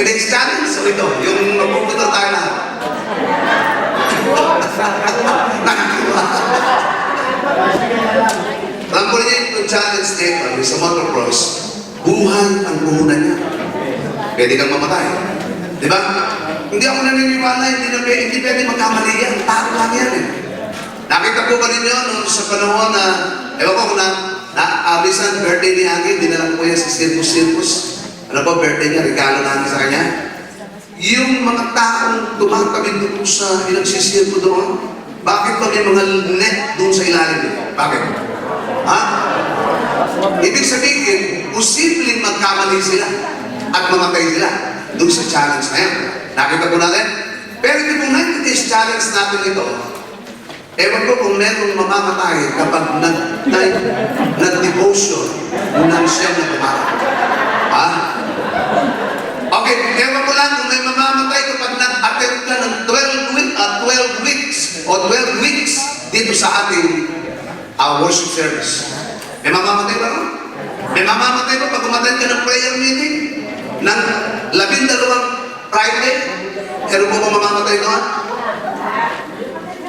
Today's challenge, so ito, yung magpupunta tayo na. Nakakita. Alam ko niya yung challenge nito, yung sa motocross, buhay ang puhunan niya. Pwede kang mamatay. Di ba? Hindi ako naniniwala, hindi pwede magkamali yan. Tao lang yan eh. Nakita po ba ninyo nung sa panahon na, ewan ko kung abisan, birthday ni Agi, dinala ko yan sa Circus. Ano po, birthday niya, regalo namin sa kanya. Yung mga taong tumatawid doon sa inagsisirko doon, bakit ba may mga net doon sa ilalim? Bakit? Ha? Ibig sabihin, posibleng magkamali sila at mamatay sila doon sa challenge na yan. Nakita po natin? Pero ito pong 90 days challenge natin ito, ewan ko kung merong mamamatay kapag nag-devotion nang siyang nagpapara. Ha? Okay, ewan ko lang kung may mamamatay kapag nag-attend ka ng 12 weeks o 12 weeks dito sa ating worship service. May mamamatay ba ron? May mamamatay ba pag umattend ka ng prayer meeting ng 12 Friday? Meron po ba mamamatay doon?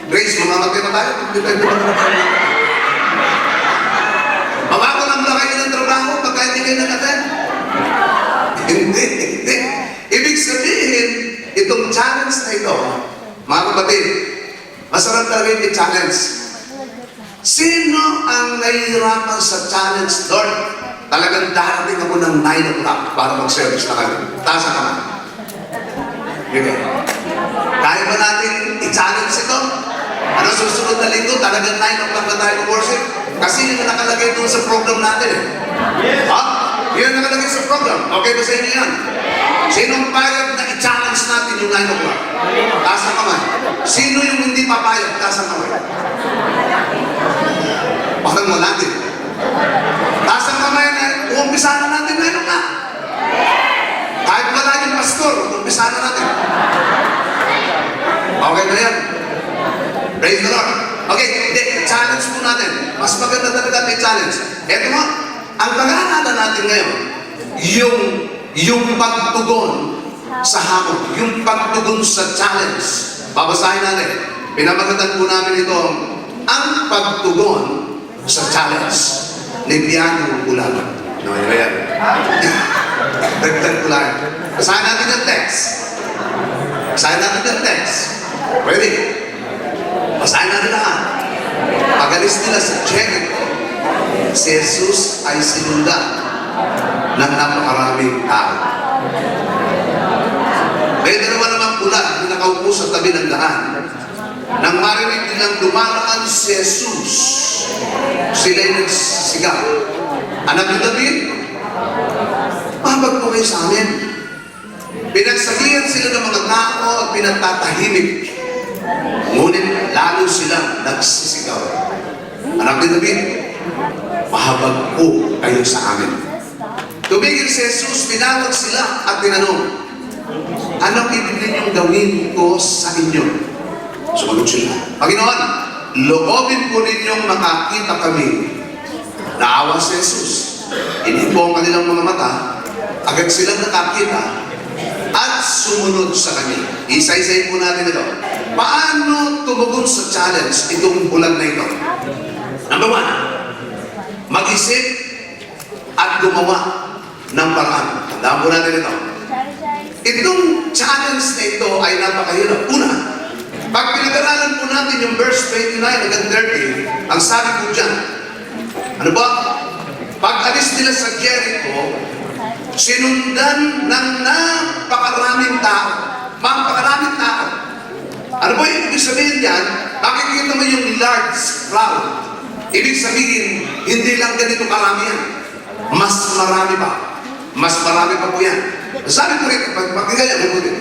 Grace, mamamatay na tayo? Mawago lang ba kayo ng trabaho pagka hindi kayo nag-attend? Hindi. Ibig sabihin, itong challenge na ito, mga kapatid, masarap talaga yung challenge. Sino ang nahihirapan sa challenge, Lord? Talagang darating ako ng 9 o'clock para mag-service na kami. Taas ang kamay. Okay. Kaya ba natin i-challenge ito? Ano susunod na linggo? Talagang 9 o'clock na tayo mag-worship? Kasi yun na nakalagay doon sa program natin eh. Yes. Ha? Yun na nakalagay sa program. Okay ba sa inyo yan? Sinong payag na i-challenge natin yung 9 o'clock? Taas ang kamay. Sino yung hindi papayag? Taas ang kamay. Parang wala din. Taas ang kamay na uumpisahan na natin 9 o'clock. Kahit wala yung pastor, uumpisahan na natin. Okay na yan. Praise the Lord. Okay, challenge po natin. Mas maganda talaga may challenge. Eto mo, ang pag-aaralan natin ngayon, yung pagtugon sa hamon, yung pagtugon sa challenge. Babasahin natin. Pinamagatan po namin ito, ang pagtugon sa challenge ni Piano Bulan. No, yun yan. Dagdag Bulan. Basahin natin yung text. Basahin natin yung text. Ready? Basahin natin lahat. Pag-alis nila sa Jericho, si Jesus ay sinundan ng napakaraming tao. May dalawa namang pula na nakaupo sa tabi ng daan. Nang marinig nilang dumaraan si Jesus, sila'y nagsisigaw, "Anak ni David, mabag po kayo sa amin." Pinagsabihan sila ng mga tao at pinagtatahimik. Ngunit lalo silang nagsisigaw, "Anak ni David, mahabag po kayo sa amin." Tumigil si Jesus, tinawag sila at tinanong, "Anong ibig ninyong gawin ko sa inyo?" Sumagot sila, "Panginoon, loobin po ninyong makakita kami." Naawa si Jesus. Inipo ang kanilang mga mata, agad silang nakakita at sumunod sa kanya. Isa-isayin po natin ito. Paano tumugon sa challenge itong bulan na ito? Number 1, mag-isip at gumawa ng paraan. Tandaan po natin ito. Itong challenge na ito ay napakahirap. Una, pag pinag-aralan po natin yung verse 29 hanggang 30, ang sabi po dyan, ano ba? Pag-alis nila sa Jericho, sinundan ng napakaraming tao. Napakaraming tao. Ano ba yung ibig sabihin yan? Makikita mo yung large crowd. Ibig sabihin, hindi lang ganito karami yan. Mas marami pa. Mas marami pa po yan. Sabi ko rin, pagkagaya mo din.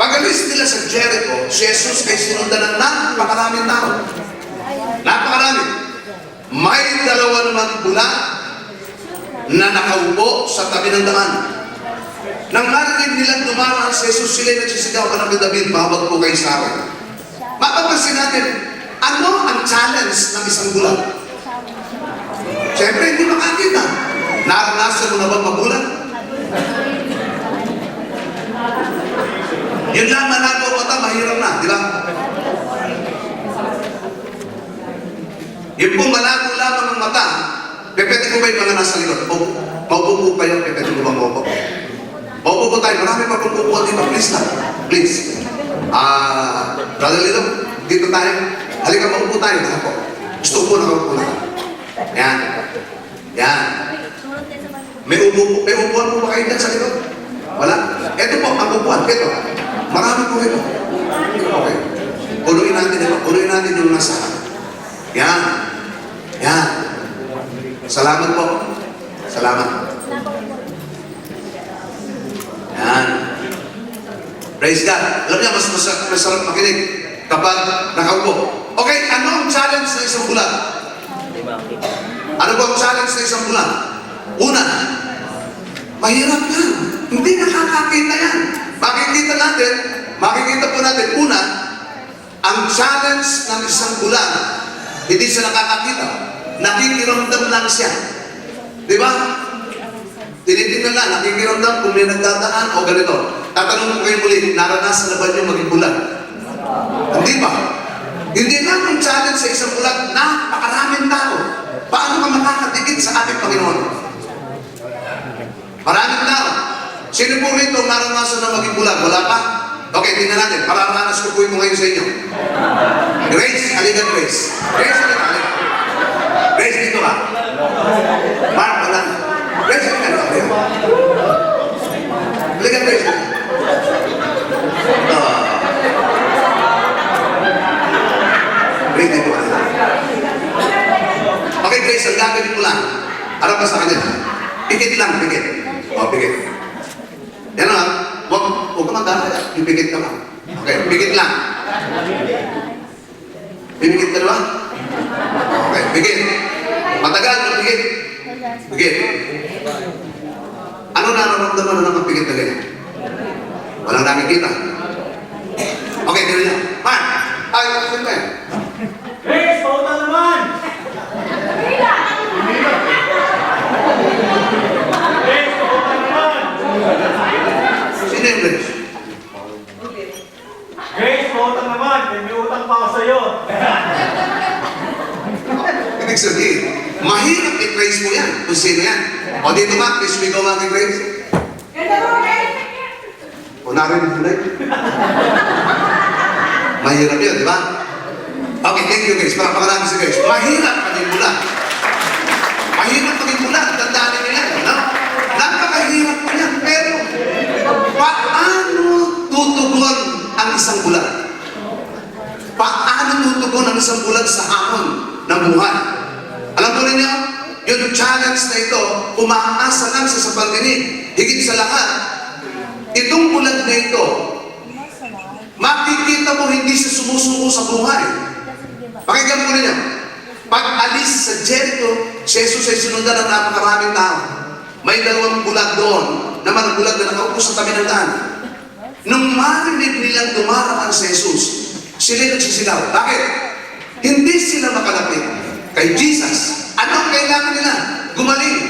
Pag-alis nila sa Jericho, si Jesus ay sinundan ng napakaraming tao. Napakarami. May dalawa naman pula na nakaupo sa tabi ng daan. Nang marinig nilang dumaraan si Jesus, sila'y nagsisigaw, "Anak ni David, mahabag po kayo sa akin." Mapapansin natin, ano ang challenge ng isang bulag? Siyempre, hindi makakita. Naranasan mo na ba mabulag? Yun lang, malabo mata, mahirap na, di ba? Yung pong malabo lamang ng mata, pepete ko ba yung mga nasa likod? Maupo po kayo, pepete ko bang maupo? Maupo po tayo, marami pa pong upuan dito, please lang. Please. Brother Lilo, dito tayo. Halika, maupo tayo, ako. Gusto ko po nakaupo na. Yan. Yan. May upuan po ba kayo dyan sa likod? Wala? Ito po, ang upuan. Ito. Marami po ito. Okay. Punuin natin ito. Punuin natin yung nasa. Yan. Yan. Salamat po. Salamat. Yan. Praise God. Alam niya, mas masarap makinig kapag nakaupo. Okay, ano ang challenge ng isang bulan? Ano ba ang challenge ng isang bulan? Una, mahirap yan. Hindi nakakakita yan. Makikita po natin, una, ang challenge ng isang bulan, hindi siya nakakakita. Nakikiramdam lang siya. Di ba? Tinitingnan lang, nakikiramdam kung may nagdadaan o ganito. Tatanong ko kayo muli, naranasan na ba niyo maging bulan? Hindi ba? Hindi lang ang challenge sa isang bulan, napakaraming tao. Paano ka makakadikit sa ating Panginoon? Maraming tao. Sino po rito naranasan na maging bulan? Wala pa? Okay, tingnan natin. Pararanas ko po ito ngayon sa inyo. Grace, halika Grace. Grace, halika. Grace, dito ka. Mark, wala. Grace, halika. Halika Grace. Grace, dito ka. Okay Grace, ang gagawin mo lang. Harap ka sa kanya. Pikit lang, pikit. O, pikit. Yan lang. Huwag ka magdala. Pipikit ka lang. Okay, pikit lang. Pipikit ka ba? Okay, pikit. Matagal na pikit. Pikit. Ano nararamdaman na ng pikit na ganyan? Walang nakikita. Okay, ganyan niya. Man! Ay, sino ba yan? Grace, pauta naman! Grace, pauta naman! Sino yung Grace? Grace, pauta naman! May utang pa ako sa'yo. Ibig sabihin, mahirap i-trace mo yan kung sino yan. O dito nga, please we go nga kay Grace. O narinig mo na yun. Mahirap yun, di ba? Okay, thank you Grace. Palakpakan natin si Grace. Mahirap maging bulan. Mahirap maging bulan. Tandaan niyo yan. No? Napakahirap mo yan. Pero, paano tutugon ang isang bulan? Paano tutugon ang isang bulan sa hamon ng buhay? Alam po ninyo, yung challenge na ito, umaasa lang sa pagdinig. Higit sa lahat, itong bulan na ito, makikita mo hindi siya sumusuko sa buhay. Pakinggan mo ninyo, pag alis sa Jericho, si Jesus ay sinundan ng napakaraming tao. May dalawang bulag doon, na mga bulag na nakaupo sa tabi ng daan. Nung marinig nilang dumaraan si Jesus, sila nagsisigaw. Bakit? Hindi sila makalapit kay Jesus. Anong kailangan nila? Gumaling.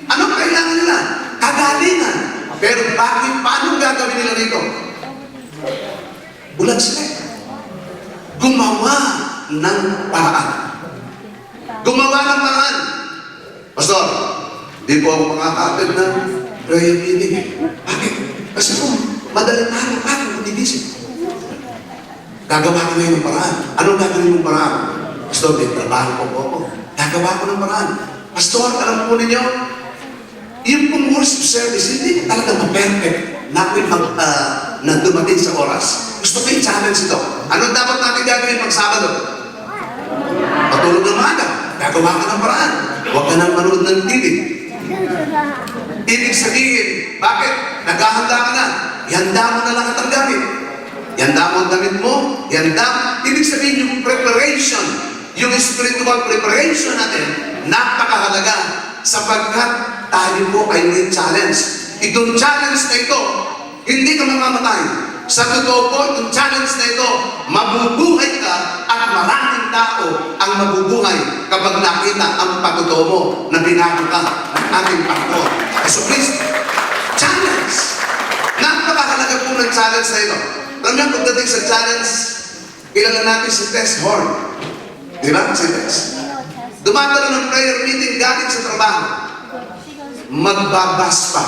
Anong kailangan nila? Kagalingan. Pero bakit? Paano gagawin nila rito? Bulag sila. Gumawa ng paraan. Gumawa ng paraan. Pastor, di po ako makakatid ng prayer meeting. Bakit? Kasi kung madaling araw, bakit magdigising? Gagawa ko ngayon ng paraan. Anong gagawin mong paraan? Pastor, may trabaho po ako. Gagawa ko ng paraan. Pastor, alam po ninyo, yung pong worship service, hindi talaga ma-perfect na dumating sa oras. Gusto ko i-challenge ito. Anong dapat natin gagawin pag Sabado? Patulog ng maaga. Gagawa ka ng paraan. Huwag ka nang manood ng TV. Ibig sabihin, bakit? Naghahanda ka na. Ihanda mo na lang ang gamit. Ihanda mo ang damit mo. Ibig sabihin, yung preparation, yung spiritual preparation natin, napakahalaga sapagkat tayo po ay may challenge. Itong challenge na ito, hindi ka mamamatay. Sa totoo po, itong challenge na ito, mabubuhay ka at maraming tao ang mabubuhay kapag nakita ang pagtotoo mo na binago ka ng ating Panginoon. So please, challenge. Napakahalaga po itong nag-challenge na ito. Alam niyo, pagdating sa challenge, kilala natin si Tess Horn. Di ba? Si Tess. Dumadalo ng prayer meeting galing sa trabaho. Magbabas pa.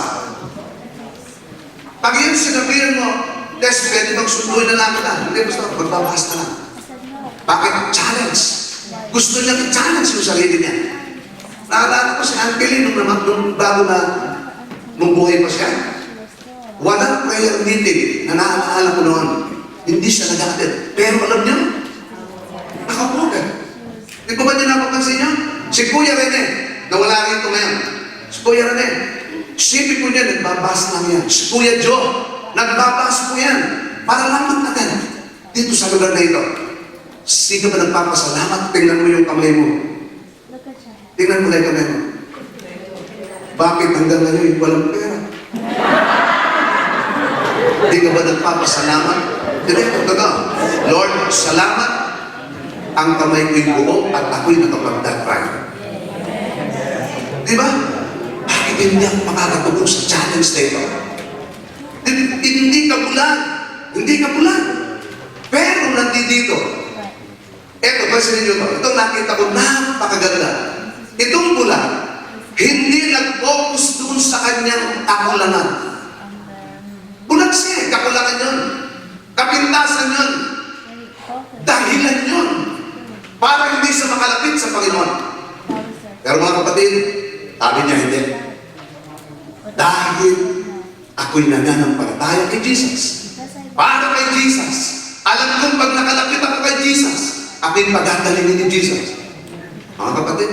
Pag yun sinabihan mo, Tess, pwede magsunduin na lang kita. Hindi, basta magbabas ka lang. Bakit? Challenge. Gusto niya i-challenge yung sarili niya. Naalala ko si Angeline nung bago na nung buhay pa siya. Walang prayer meeting na naaalala ko noon. Hindi siya nag-attend. Pero alam niyo, nakapoker. Di ba niya napapansin niya? Si Kuya Rene, na wala rito ngayon. Si Kuya Rene, sipi po niya, nagbabas lang yan. Si Kuya Joe, nagbabas po yan. Para lang mag-attend. Dito sa lugar na ito. Sino ba nagpapasalamat? Tingnan mo yung kamay mo. Tingnan mo na yung kamay mo. Bakit hanggang ngayon walang pera? Hindi ka ba nagpapasalamat? Hindi, totoo. Lord, salamat. Ang kamay ko'y buo at ako'y nakapagdakray. Di ba? Bakit hindi ako makakatulong sa challenge na ito? Hindi ka bulag. Hindi ka bulag. Pero nandito. Eto, pansin niyo ito. Itong nakita ko, napakaganda. Itong bulag, hindi nag-focus doon sa kanyang kakulangan. Bulag siya, kakulangan yun. Kapintasan yun. Dahilan yun. Para hindi siya makalapit sa Panginoon. Pero mga kapatid, sabi niya hindi. Dahil ako'y nananampalataya kay Jesus. Para kay Jesus. Alam kong pag nakalapit ako kay Jesus, ako'y pagdadalhin ni Jesus. Mga kapatid,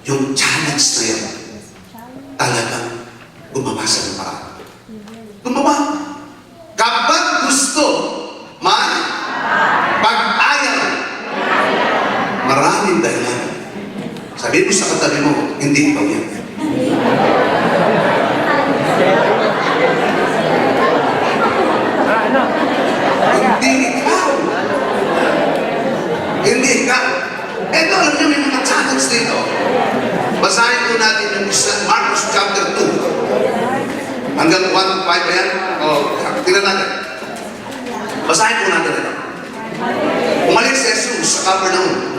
yung challenge na yan, talagang gumawa sa ng paraan. Gumawa. Kapag gusto, may pag-ayaw. Maraming dahilan. Sabihin mo sa katabi mo, hindi ikaw yan. Hindi ikaw. Hindi ikaw. Eto, alam niyo, may mga challenge dito. Basahin po natin yung Marcos chapter 2. Hanggang 1 to 5 ba yan? O, tingnan natin. Basahin po natin ito. Umalis si Jesus sa Capernaum.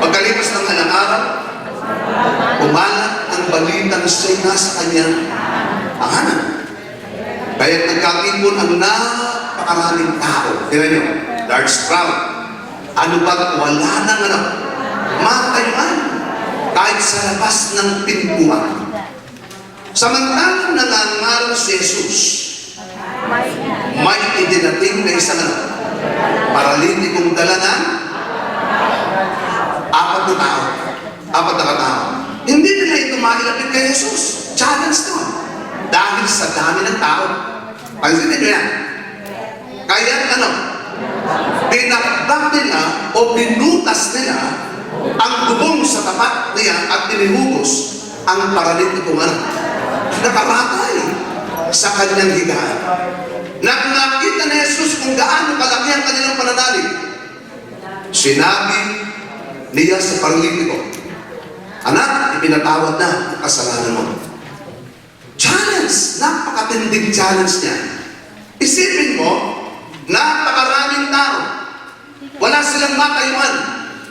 Pagkalipas ng ilang araw, umalat ang balitang siya'y nasa kanyang panganan. Kaya't nagkatipon ang napakaraming tao. Tingnan niyo, large crowd. Ano ba't wala nang matayuan kahit sa labas ng pintuan. Samantalang nangangaral si Jesus, may idinating na isang paralitikong dala na apat na katao. Hindi nila ito mailapit kay Jesus. Challenge to. Dahil sa dami ng tao. Pansinin nyo yan. Kaya pinakbak nila o binutas nila ang bubong sa tapat niya at tinihugos ang paralitikong nakaratay sa kanyang higaan. Nang nakita ni Jesus kung gaano kalaki ang kanilang pananalig, sinabi niya sa paralitiko, "Anak, ipinatawad na ang kasalanan mo." Challenge! Napakatindig challenge niya. Isipin mo, napakaraming tao. Wala silang matayuan.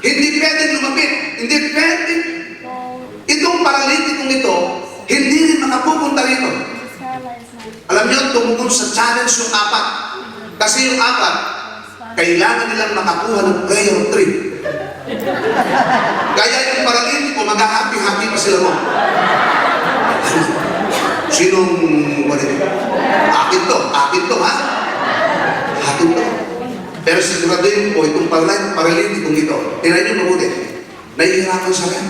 Hindi pwedeng lumapit. Hindi pwedeng. Itong paralitikong ito, hindi rin makapupunta rito. Alam niyo, tumugon sa challenge yung apat. Kasi yung apat, kailangan nilang makakuha ng prayer of 3. Kaya yung paralitiko, mag-happy-happy pa sila mo. Sinong wala dito? Akin to, ha? Akin to. Pero siguraduhin po, itong paralitikong ito, tinayin niyo mabuti, nahihirapan siya rin.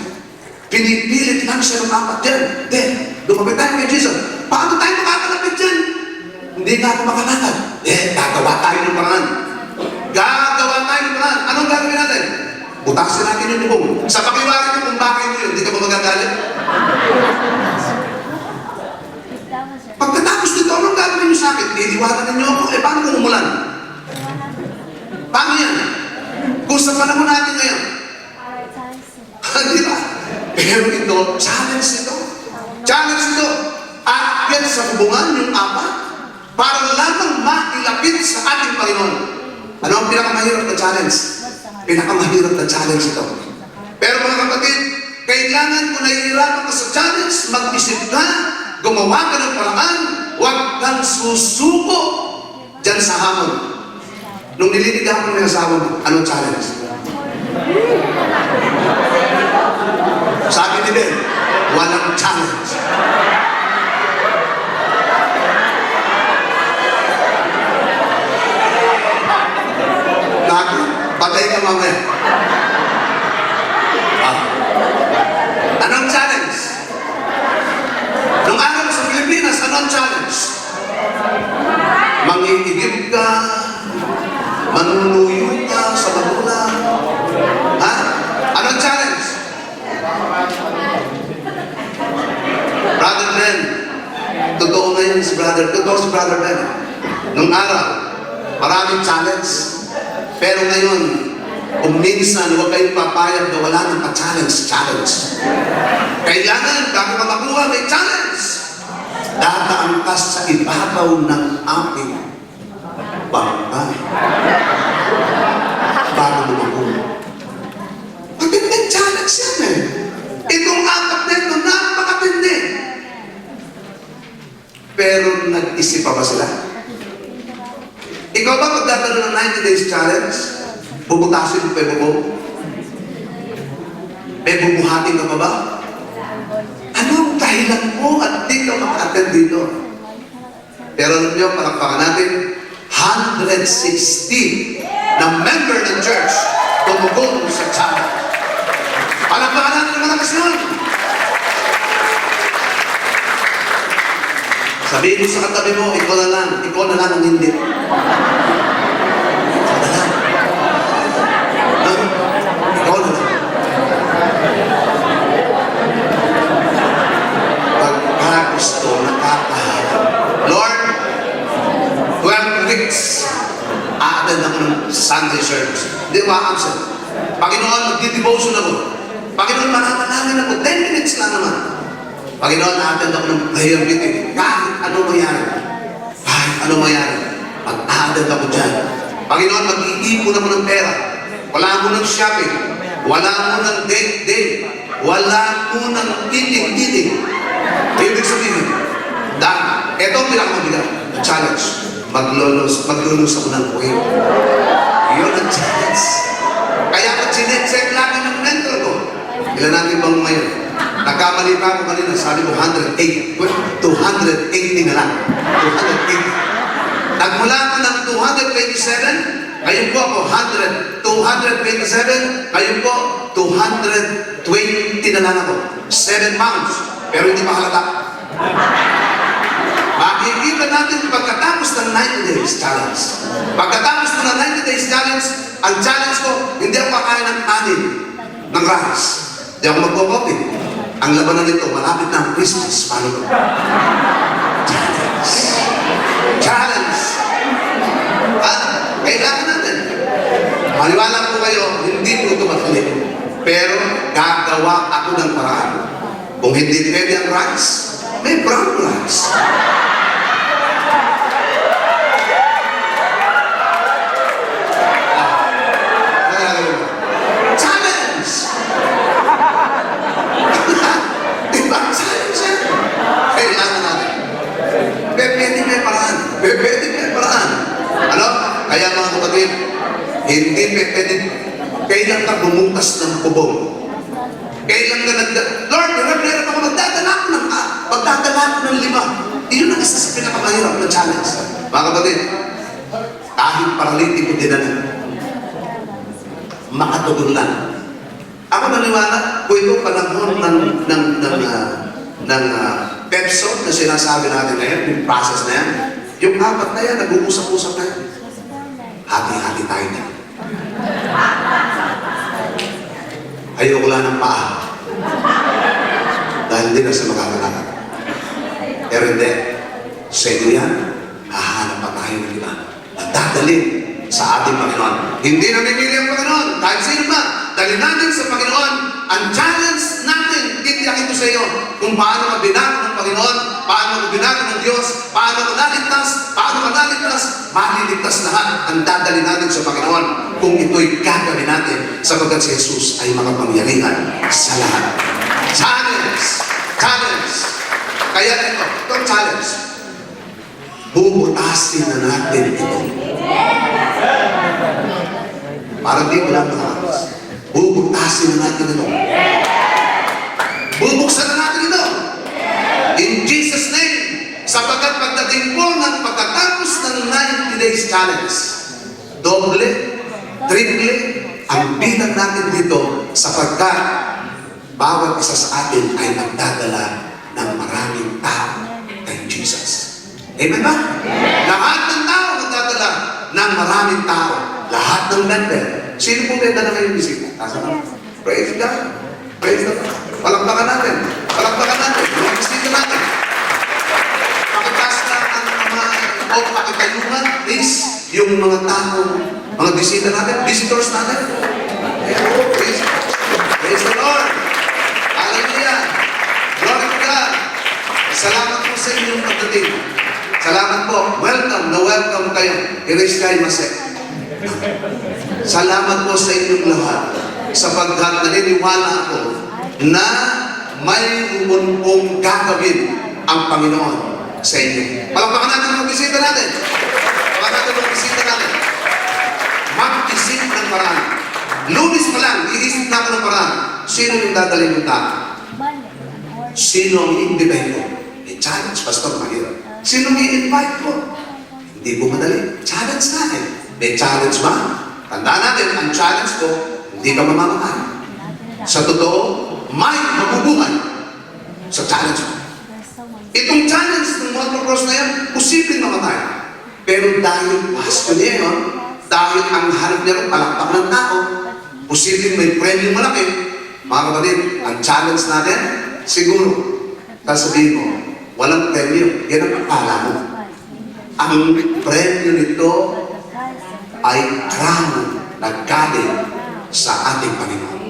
Pinipilit lang siya ng apat dyan. Then, lumapit tayo kay Jesus. Paano tayo makakalapit dyan? Hindi na ako makalakad. Gagawa tayo ng paraan. Anong gagawin natin? Butasin natin yung bubong. Sa pakiwari niyo kung bakit niyo, hindi ka ba magagalit? Pagkatapos dito, anong gagawin niyo sa akin? Iliwanan niyo ako. Paano kung umulan? Paano yan? Kung sa panahon natin ngayon. Di ba? Pero ito, challenge ito. Challenge ito. Aakyat sa hubungan yung apat. para lamang mailapit sa ating Panginoon. Ano ang pinakamahirap na challenge? Pinakamahirap na challenge ito. Pero mga kapatid, kailangan kung nahihirapan ka sa challenge, mag-isip ka, gumawa ka ng paraan, huwag kang susuko dyan sa hamon. Nung nililigawan mo ng asawa mo, anong challenge? Sabi ni Ben, walang challenge. Naku, patay ka mamaya. Anong challenge? Nung araw sa Pilipinas, anong challenge? Mangiigib ka, manuluyo ka sa magulang. Ha? Anong challenge? Brother Ben, totoo ngayon si Brother Ben. Nung araw, maraming challenge. Pero ngayon, kung minsan huwag kayong papayag na wala ng pa-challenge. Kailangan, bago ka makuha, may challenge. Dadaan ka sa ibabaw ng aking bangkay. Bago mo makuha. Matinding challenge yan eh. Itong apat na ito, napakatindi. Pero nag-isip pa ba sila? Ikaw ba magdadala ng 90 days challenge? Bubutasin mo pa yung bubo? May bubuhatin ka pa ba? Anong dahilan mo at di ka maka-attend dito? Pero alam niyo, palakpakan natin, 160 na member ng church tumugon sa challenge. Palakpakan natin ang malakas yun. Sabihin mo sa katabi mo, ikaw na lang ang hindi. Ikaw na lang. Pagka gusto, nakakaharap. Lord, 12 weeks, aadan ako ng Sunday service. Hindi ma-absent. Panginoon, magdi-devotion ako. Panginoon, mananalangin ako. 10 minutes lang naman. Panginoon, aadan ako ng prayer meeting. Kahit ano mayari. Pag-aadan ako dyan. Panginoon, mag-iipon ako ng pera. Wala mo ng shopping. Wala mo ng date. Wala mo ng eating. Ibig sabihin, ito ang pinakamabigat. Challenge. Maglulus ako ng kuhin. Yun ang challenge. Kaya pag sinecheck lagi ng mentor ko, ilan natin bang ngayon? Nagkamali pa ako kanina, sabi ko 108. 280 na lang. 280. Nagmula ko ng 227, ngayon po ako 100. 227, ngayon po 220 na lang ako. 7 pounds. Pero hindi pa halata. Makikita natin pagkatapos ng 90 days challenge. Pagkatapos ko ng 90 days challenge, ang challenge ko, hindi ako kakain ng anin ng rice. Hindi ako magpo-coffee. Ang labanan nito, malapit na ang Christmas. Paano ko? Challenge. Kailangan natin. Maniwala po kayo, hindi po ito madali. Pero gagawa ako ng paraan. Kung hindi pwede ang rice, may brown rice. Challenge! Diba? Challenge yan. Kailangan natin. Pwede may paraan. Ano? Kaya mga kapatid, hindi pwede. Kailan ka bumutas ng kubong? Kailan ka Lord, meron ako magdadala ko ng 5. Iyon ang isa sa pinakamahirap na challenge. Mga kapatid, kahit paralitiko din na makatugon lang. Ako naniwala, kung ito panahon ng Pepso na sinasabi natin ngayon, yung process na yan, yung 4 na yan, nag-uusap-usap na yan. Hati-hati tayo na. Ayoko lang ng paa. Dahil hindi na sa makakalakad. Pero hindi. Sa inyo yan, hahanap pa tayo ng iba. Nagdadalhin sa ating Panginoon. Hindi na pipili ang Panginoon. Kahit sino ba? Dali natin sa Panginoon. Ang challenge natin, titiyakin ko sa iyo kung paano ka binago ng Panginoon, paano ka binago ng Diyos, paano ka naligtas, maliligtas lahat ang dadali natin sa Panginoon kung ito'y gagawin natin sapagkat si Jesus ay makapangyarihan sa lahat. Challenge! Challenge! Kaya itong challenge, bubutasin na natin ito. Parang di wala malakas. Bubutasin na natin ito. Bubuksan na natin ito. In Jesus' name, sapagkat pagdating po ng pagkatapos ng 90 days challenge, doble, triple, ang bilang natin dito sapagkat bawat isa sa atin ay nagdadala ng maraming tao kay Jesus. Amen ba? Lahat ng tao nagdadala ng maraming tao. Lahat ng member. Sino po may dala ngayong bisita? Praise God. Praise God. Palakpakan natin. Palakpakan natin. Yung bisita natin. Pakitas na ang mga pakitayungan, please. Yung mga tao, mga bisita natin, visitors natin. Praise the Lord. Hallelujah. Glory to God. Salamat po sa inyong pagdating. Salamat po. Welcome na welcome kayo. Iriskay Masek. Salamat po sa inyong lahat sapagkat naniniwala ako na may pong gagawin ang Panginoon sa inyo. Palakpakan natin ang bisita natin. Palakpakan natin ang bisita natin. Mag-isip ng paraan. Lunes pa lang, iisip natin ng paraan. Sino yung dadalhin ng tao? Sino ang i-invite ko? Challenge, Pastor, mahirap. Sino ang i-invite ko? Hindi po madali. Challenge natin. May challenge ba? Tandaan natin, ang challenge ko, hindi ka mamamahal. Sa totoo, may mabubuhay sa challenge mo. Itong challenge ng motocross na yan, posibleng mamatay. Pero dahil passion niya yun, dahil ang hanap niya palakpak ng tao, posibleng may premyo malaki. Mga kapatid, ang challenge natin, siguro, sasabihin mo, walang premyo, yan ang akala mo. Ang premyo nito ay crown na galing sa ating Panginoon.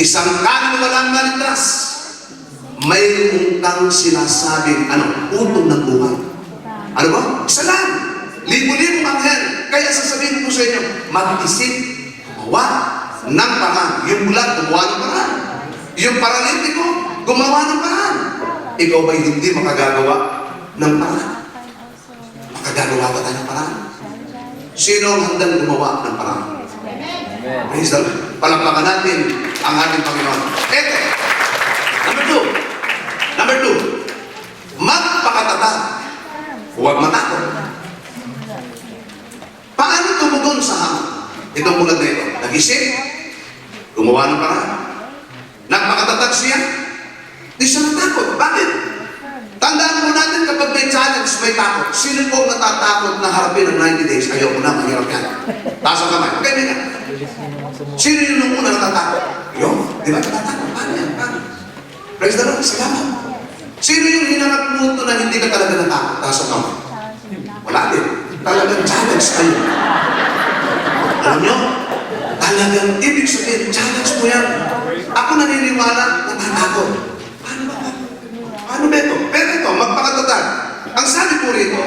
Isang kanin walang maligtas, mayroon kang sinasabing, utong ng buhay. Ano ba? Isa lang. Libo-libong anghel. Kaya sasabihin ko sa inyo, mag-isip, gumawa ng paraan. Yung bulag, gumawa ng paraan. Yung paralitiko, gumawa ng paraan. Ikaw ba'y hindi makagagawa ng paraan? Makagagawa ba tayo ng paraan? Sino ang handang gumawa ng paraan? Praise the Lord. Palakpakan natin ang ating Panginoon. Ito, number two, magpakatatag. Huwag matakot. Paano tumugon sa hamon? Itong bulag na ito. Nag-isip, gumawa ng paraan. Nagpakatatag siya, di siya natakot. Bakit? Tandaan mo natin kapag may challenge, may takot. Sino po natatakot na harapin ang 90 days? Ayaw ko na, mahirap yan. Taas ang kamay. Okay, may sino yung nung una natatakot? Di ba natatakot? Paano yan? Paano? Praise the Lord, salamat. Sino yung hinanap mo ito na hindi ka talaga natakot? Taas ang kamay. Wala din. Talagang challenge kayo. Alam nyo? Talagang ibig sabihin, challenge mo yan. Ako naniniwala, natatakot. Paano ba ito? Pero ito, magpakatatag. Ang sabi po rito,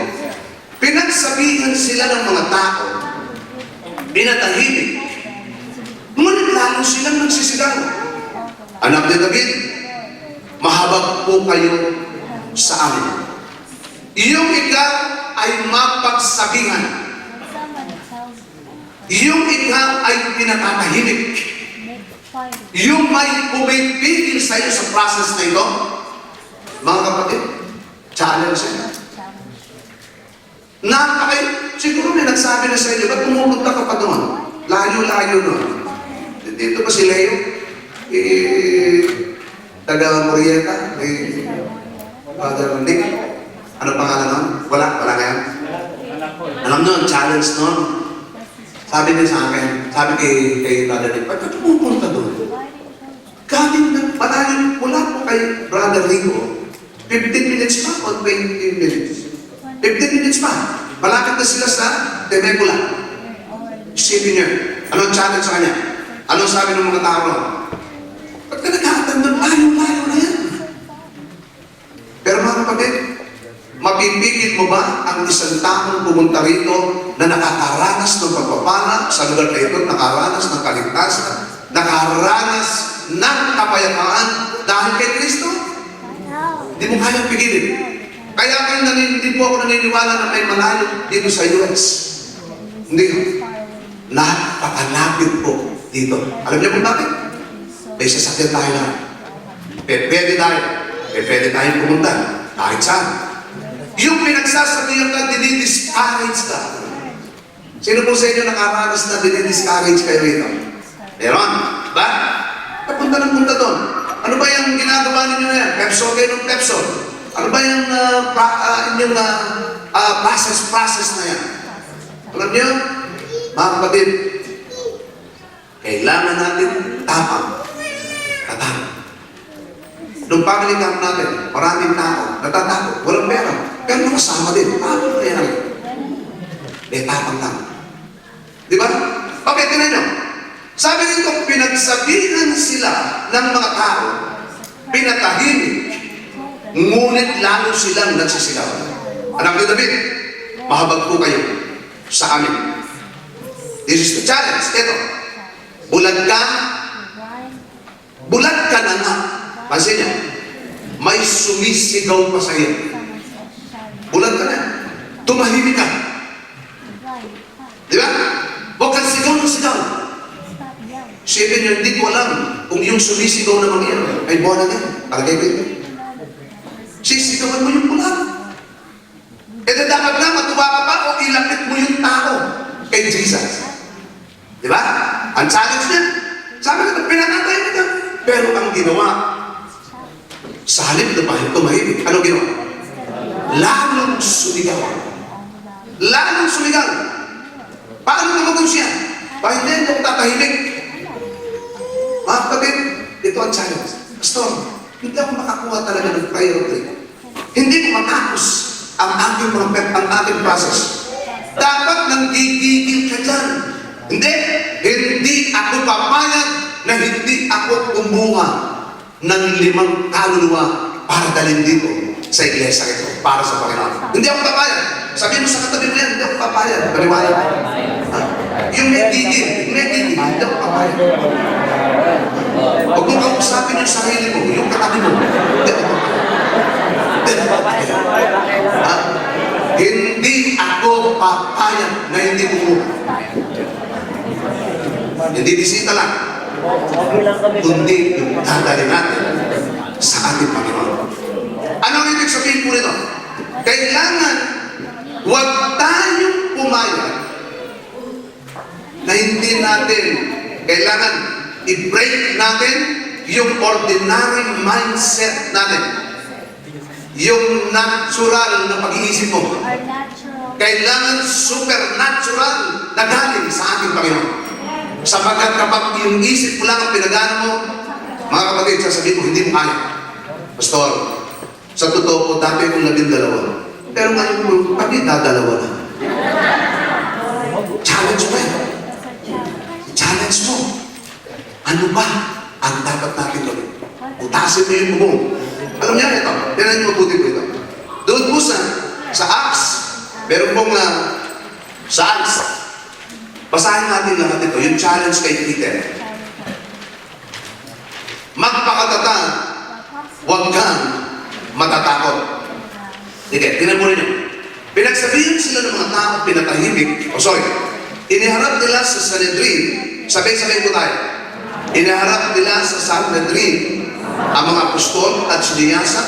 pinagsabihan sila ng mga tao, pinatahimik. Ngunit lalo silang nagsisigaw. Anak ni David, mahabag po kayo sa amin. Iyong ikaw ay mapagsabihan. Iyong ikaw ay pinatatahimik. Yung may pumipigil sa iyo sa process na ito, mga kapatid, challenge yan. Siguro may nagsabi na sa inyo, ba't pumunta ka pa doon? Layo-layo doon. Dito ba si Leo? Taga Morieta? Father Nick? Ano pangalan nun? Wala ngayon? Alam nun, challenge nun. Sabi niya sa akin, sabi kay Brother Nick, ba't ka pumunta doon? Galing na, malalim, wala po kay Brother Rico. 15 minutes pa o 20 minutes? 15 minutes pa. Malapit na sila sa Temecula. Isipin niya, anong challenge sa kanya? Anong sabi ng mga tao? Ba't ka nagkakatang doon? Layo-layo na yan. Pero mga kapatid, Mapipigil mo ba ang isang taong pumunta rito na nakakaranas ng pagpapala sa lugar na ito, nakaranas ng kaligtasan, nakaranas ng kapayapaan dahil kay Kristo? Hindi mo kayang pigilin. Kaya hindi po ako naniniwala na may malayo dito sa US. Hindi. Napakalapit po dito. Alam niyo kung bakit? May sasakyan tayo na. Pwede tayo. Pwede tayong pumunta. Kahit saan. Yung pinagsasabihan ka, dinidiscourage ka. Sino po sa inyo nakaranas na dinidiscourage kayo rito? Meron. Ba? Punta ng punta doon. Ano ba yung ginagawa ninyo na yan? Pepso kayo ng Pepso. Ano ba yung inyong process na yan? Alam niyo, mga kapatid, kailangan natin tapang. Katapang. Nung family camp natin, maraming tao, natatakot, walang pera. Pero nakasama din. Paano na yan? May tapang lang. Di ba? Okay, tinan nyo. Sabi nito, pinagsabihan sila ng mga tao, pinatahimik, ngunit lalo silang nagsisigaw. Anak ni David, mahabag po kayo sa amin. This is the challenge. Ito, bulag ka na nga. Pansin niyo, may sumisigaw pa sa iyo. Bulag ka na. Tumahimik ka. Di ba? Huwag kang sigaw ng sigaw. Sipin niyo, hindi ko alam kung yung sumisigaw naman yan ay buwan na yan. Palagay ko ito. Sisigawan mo yung bulag. E na dapat na matuwa ka pa o ilapit mo yung tao kay Jesus. Di ba? Ang challenge niya. Sabi nito, pinakatay nito. Pero ang ginawa, sa halip na tumahimik, ano ginawa? Lalong sumigaw. Lalong sumigaw. Paano tumagong siya? Hindi ako tatahimik. Mga kapatid, ito ang challenge. Pastor, hindi ako makakuha talaga ng priority. Hindi ko matapos ang aking process. Dapat nanggigigil ka dyan. Hindi ako papayag na hindi ako kumuha ng 5 kaluluwa para dalhin dito sa iglesia ito, para sa Panginoon. Hindi ako papayag. Sabihin mo sa katabi mo yan, hindi ako papayag. Paniwala. Yung may gigil, hindi ako papayag. Huwag mong kausapin yung sarili mo, yung katabi mo. Hindi ako papayag. Hindi ako papayag na hindi kumuha. Hindi bisita lang. Kundi yung dadali natin sa ating Panginoon. Anong ibig sabihin po nito? Kailangan huwag tayong pumayag na hindi natin kailangan i-break natin yung ordinary mindset natin. Yung natural na pag-iisip mo. Kailangan supernatural na galing sa ating Panginoon. Sapagkat kapag yung isip mo lang ang pinagana mo, mga kapatid, sasabihin mo, hindi mo kaya. Pastor, sa totoo po, dati kong 12. Pero ngayon po, pati dadalawa na. Challenge mo yan. Challenge mo. Ano ba ang dapat natin gawin? Utasin mo yung bubong. Alam niya ito, tinan niyo mabuti po ito. Doon po sa Acts, meron pong sa Acts, basahin natin lahat ito, yung challenge kay Peter. Magpakatatag, huwag kang matatakot. Sige, tinan mo rin yun. Pinagsabihan sila ng mga tao, pinatahimik, iniharap nila sa Sanhedrin, sabay-sabay po tayo. Iniharap nila sa Sanhedrin ang mga apostol at siniyasa,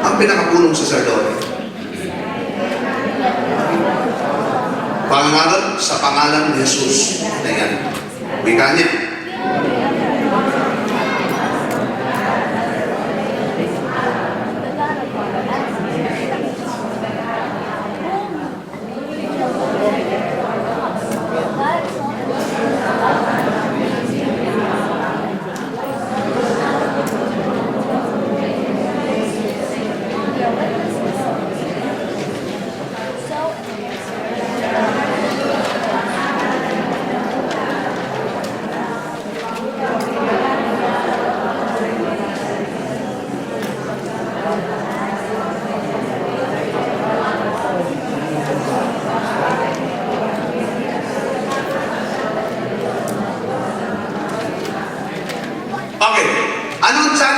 ang pinakapulong saserdote. Pangarap sa pangalan ni Jesus. Ayan. Wika niya.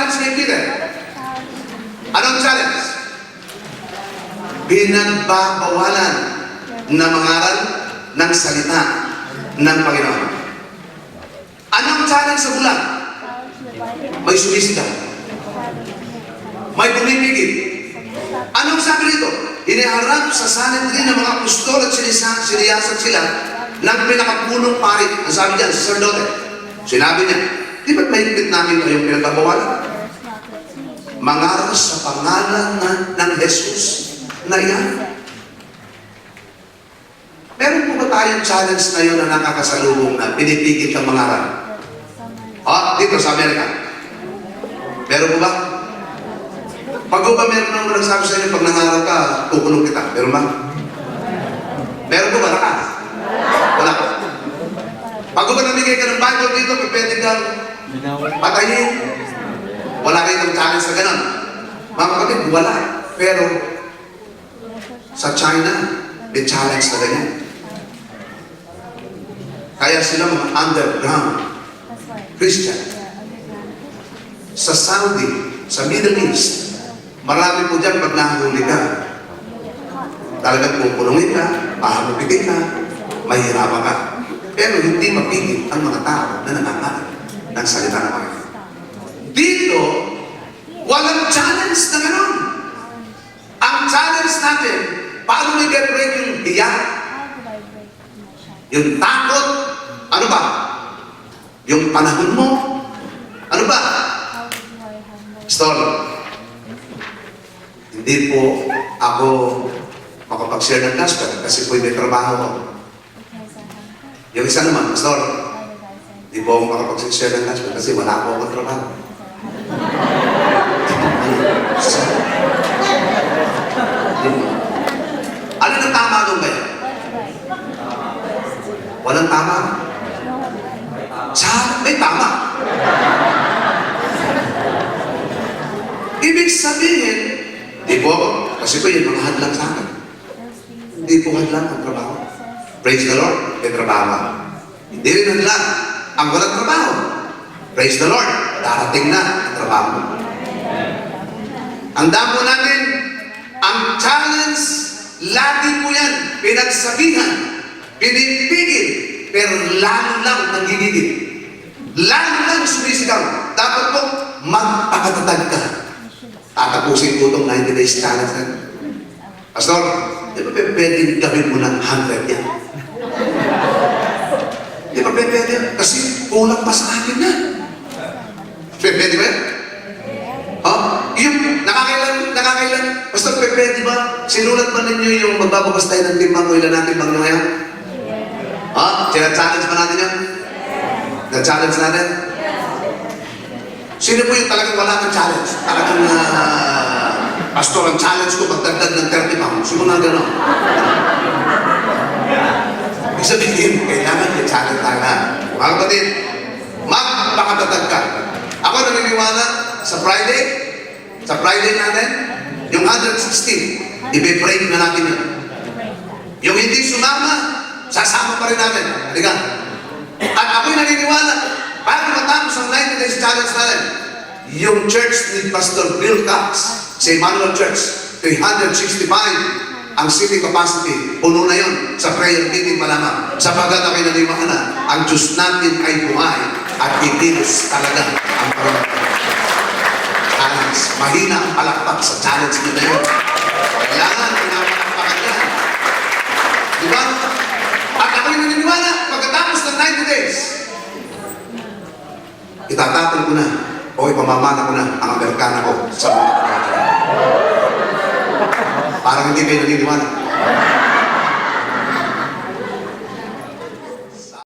challenge ni Peter? Anong challenge? Pinagbabawalan na mangaral ng salita ng Panginoon. Anong challenge sa bulan? May sumisigaw. May pumipigil. Anong sabi rito? Iniharap sa sanitri ng mga apostol at siniyasat sila ng pinakapunong pari. Ang sabi diyan, sacerdote. Sinabi niya, di ba't mahigpit namin kayong pinagbabawalan? Mangaral sa pangalan ng Jesus na iyan. Meron po ba tayong challenge na yun na nakakasalubong na pinipigil kang mangaral? Dito sa Amerika. Meron po ba? Pag ba meron nang nagsabi sa inyo, pag nangaral ka, kukulong kita. Meron ba? Meron po ba? Wala. Pag ba namigay ka ng Bible dito, pwede kang patayin. Wala rin ang challenge na gano'n. Mga kapatid, wala. Pero, sa China, may challenge na ganyan. Kaya sila mga underground Christian. Sa Saudi, sa Middle East, marami po dyan pag nahuli ka. Talagang pupulungin ka, pahamupigin ka, mahirapan ka. Pero hindi mapigil ang mga tao na nangangaral ng salita ng Panginoon. Dito, walang challenge na gano'n. Ang challenge natin, paano may break yung biyak? Yung takot? Ano ba? Yung panahon mo? Ano ba? Pastor, hindi po ako makapag-share ng gospel kasi po may trabaho ko. Yung isa naman, Pastor, hindi po ako makapag-share ng gospel kasi wala po akong trabaho. Ano na tama doon kayo? Walang tama? May tama. Ibig sabihin, di po, kasi po yung mga hadlang sa akin. Hindi po hadlang ang trabaho. Praise the Lord, may trabaho. Hindi rin hadlang ang walang trabaho. Praise the Lord, darating na ang trabaho. Ang damo natin, ang challenge, lagi po yan, pinagsabihan, pinipigil, pero lalo lang nagigigil. Lalo lang sumisigaw. Dapat po, magpakatatag ka. Tatapusin po itong 90 days challenge na. Pastor, di ba pwede gawin mo ng 100 yan? Di ba pwede? Kasi kulang pa sa akin na. Pwede ba yan? Yung nakakailan, Pastor, pwede ba? Sinulat ba ninyo yung magbabagas tayo ng timbang o ilan natin bang nyo ngayon? Challenge ba natin yan? Na-challenge natin? Sino po yung talagang wala ng challenge? Talagang, Pastor, ang challenge ko magdagdag ng 30 pounds. Sino nga gano'n? Ibig sabihin, kailangan may challenge tayo na. Mga kapatid, magpakatatag ka. Ako naniniwala sa Friday natin, yung 116, i-break na natin yun. Yung hindi sumama, sasama pa rin natin. Halika. At ako'y naniniwala, bago matapos ang 90 days challenge natin, yung church ni Pastor Bill Cox, sa Emmanuel Church, 365, ang city capacity, puno na yun sa prayer meeting malamang. Sapagkat ako'y naniniwala, ang Diyos natin ay buhay at ikilos talaga ang Panginoon. Challenge. Mahina ang palakpak sa challenge nyo na yun. Kailangan, pinapalakpakan yan. Diba? At ako'y naniniwala, pagkatapos ng 90 days, itatapon ko na o ipamamana ko na ang Amerikana ko sa mga kapatid. Parang hindi kayo naniniwala.